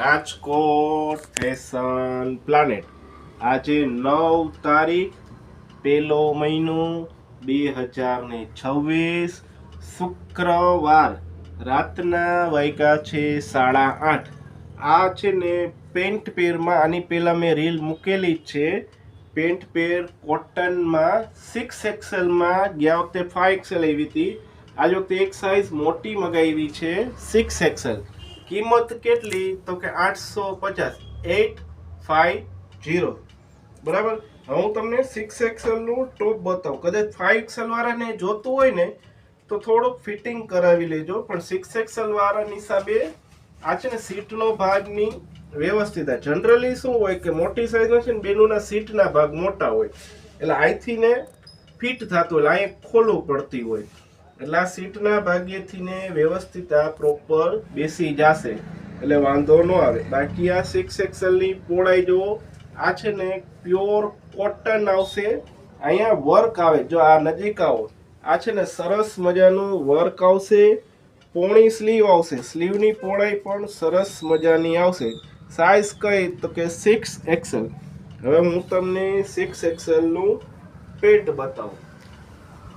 Rajkot fashion planet આજે 9 તારીખ 1 મહિનો 2026 શુક્રવાર રાતના વાગ્યા છે 8:30. આ છે ને પેન્ટ પેરમાં આની પહેલાં મેં રીલ મૂકેલી જ છે. પેન્ટ પેર કોટનમાં 6XL ગયા વખતે 5XL આવી હતી. આ વખતે એક સાઇઝ મોટી મગાવી છે 6XL. કિંમત કેટલી તો કે 850 850 બરાબર. હવે હું તમને 6XL નું ટોપ બતાવું. કદાચ 5XL વાળાને જોતું હોય ને તો થોડુંક ફિટિંગ કરાવી લેજો, પણ 6XL વાળાની હિસાબે આ છે ને સીટનો ભાગની વ્યવસ્થિત. જનરલી શું હોય કે મોટી સાઈઝમાં છે ને બેનુંના સીટના ભાગ મોટા હોય, એટલે અહીંથી ને ફિટ થતું હોય, અહીં ખોલવું પડતી હોય, એટલે આ સીટના ભાગ્યેથી ને વ્યવસ્થિત આ પ્રોપર બેસી જશે, એટલે વાંધો ન આવે. બાકી આ 6XL ની પહોળાઈ જો આ છે ને પ્યોર કોટન આવશે. અહીંયા વર્ક આવે, જો આ નજીક આવો, આ છે ને સરસ મજાનું વર્ક આવશે. પોણી સ્લીવ આવશે, સ્લીવની પહોળાઈ પણ સરસ મજાની આવશે. સાઇઝ કઈ તો કે 6XL. હવે હું તમને 6XL નું પેન્ટ બતાવું.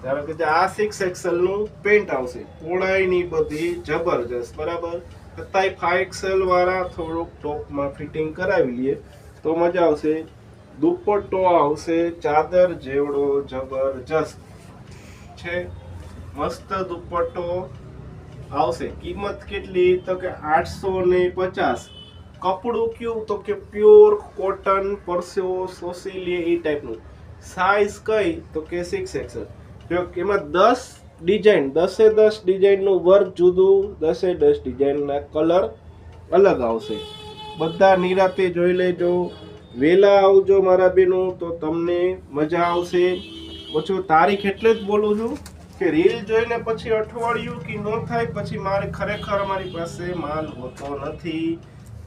ધારો કે આ 6XL નું પેન્ટ આવશે, પહોળાઈની બધી જબરજસ્ત બરાબર. છતાંય 5XL વાળા થોડુંક ટોપમાં ફિટિંગ કરાવી લઈએ તો મજા આવશે. દુપટ્ટો આવશે ચાદર જેવડો જબરજસ્ત છે, મસ્ત દુપટ્ટો આવશે. કિંમત કેટલી તો કે 850. કપડું કયું તો કે પ્યોર કોટન, પરસેવો શોષી લે એ ટાઈપનું. સાઇઝ કઈ તો કે 6XL. જો એમાં 10 ડિઝાઇન, 10 ડિઝાઇનનું વર્ક જુદું, 10 ડિઝાઇનના કલર અલગ આવશે. બધા નિરાતે જોઈ લેજો. વહેલા આવજો મારા બેનો, તો તમને મજા આવશે. ઓછું તારીખ એટલે જ બોલું છું કે રીલ જોઈને પછી અઠવાડિયું કે ન થાય પછી મારે ખરેખર મારી પાસે માલ હોતો નથી.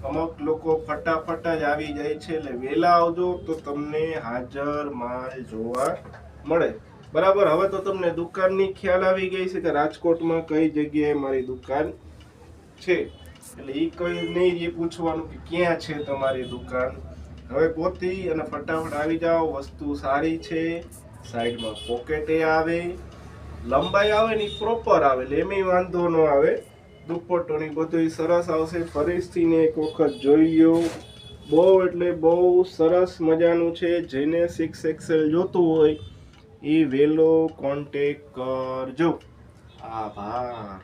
અમુક લોકો ફટાફટ જ આવી જાય છે, એટલે વહેલા આવજો તો તમને હાજર માલ જોવા મળે બરાબર. હવે તો તમને દુકાનની ખ્યાલ આવી ગઈ છે કે રાજકોટમાં કઈ જગ્યાએ મારી દુકાન છે, એટલે એ કઈ નહીં એ પૂછવાનું કે ક્યાં છે તમારી દુકાન. હવે ગોતી અને ફટાફટ આવી જાઓ. વસ્તુ સારી છે, સાઈડમાં પોકેટે આવે, લંબાઈ આવે ને પ્રોપર આવે, એટલે એમ વાંધો ન આવે. દુપટ્ટોની બધું સરસ આવશે. ફરીથી ને એક વખત જોઈ લો. બહુ એટલે બહુ સરસ મજાનું છે. જેને 6XL જોતું હોય એ વહેલો કોન્ટેક કરજો. આભાર.